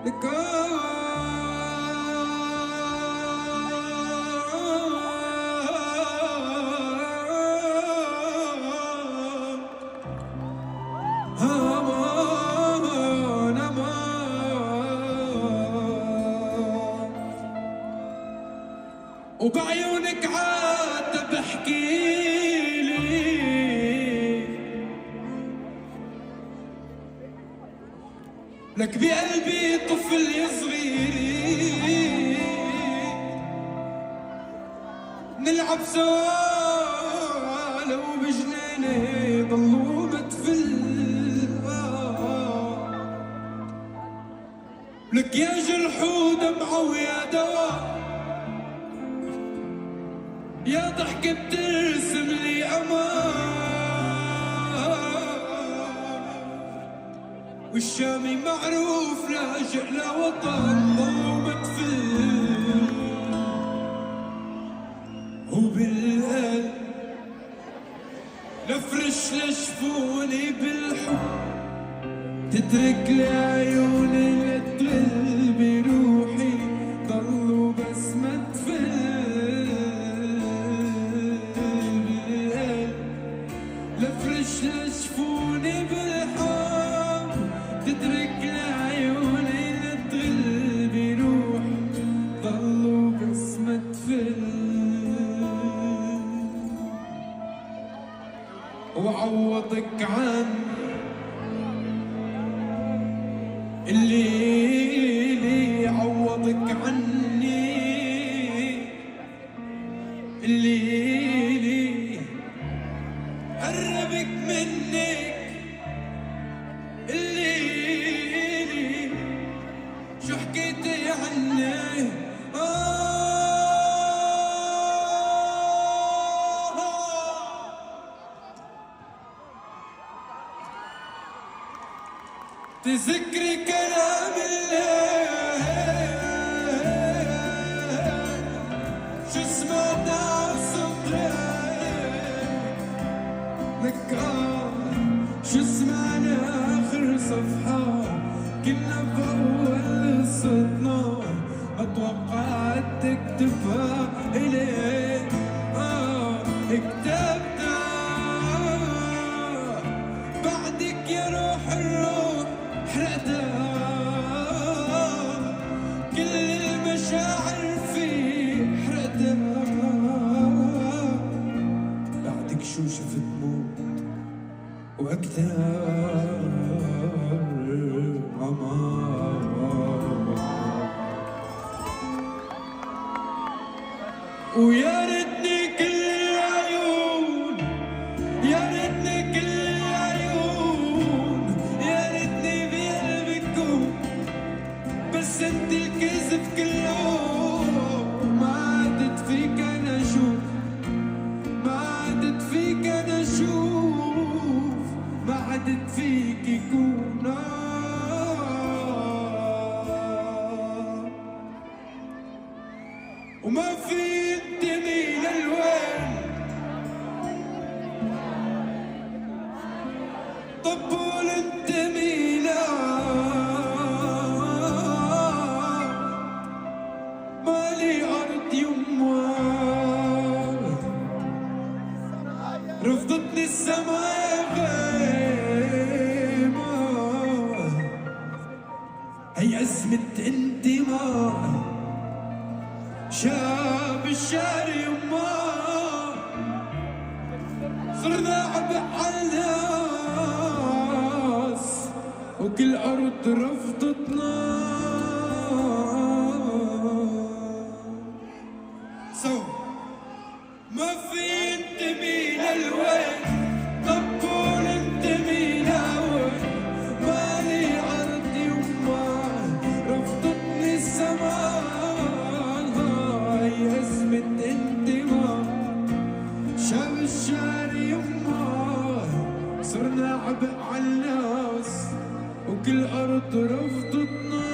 لك وبعيونك عاد بحكيلي لك بقلبي طفل صغير نلعب سوا لو بجنيني ضلوا متفل لك يا جرح ودمعة ويا دواء يا ضحكة بترسم لي أمان والشامي معروف لاجئ لوطن ضلوا مدفن وبالقلب لفرش لشفوني بالحب تترك لي عيوني لتغل بروحي ضلوا بس مدفن لفرش لشفوني بالحب تترك لي عيوني لتغل بروحي ضلوا بس مدفن وعوضك عني اللي عوضك عني اللي قربك منك اللي شو حكيتي عني تذكري كلام الليل شو سمعت عصدرك لك شو سمعنا آخر صفحة كنا بأول قصتنا ما توقعت تكتبها إليك كتبتها بعدك يا روح الروح حرقتها كل المشاعر فيه حرقتها بعدك شو شفت موت وأكثر ويا ريتني كل العيون يا ريتني كل العيون يا ريتني بقلبك كون بس انت الكذب كله ما عدت فيك انا اشوف ما عدت فيك انا اشوف ما عدت فيك يكون وما في انتمي للوين طب قول انتمي لا مالي ارض يما رفضتني السماء غيمة هي أزمة انتماء شاب الشارع يما صرنا عبء عالناس وكل أرض رفضتنا ما في انتمي للوين طب قول انتمي لوين مالي أرض يما رفضتني السماء هاي أزمة انتماء شاب الشارع يما صرنا عبء عالناس وكل أرض رفضتنا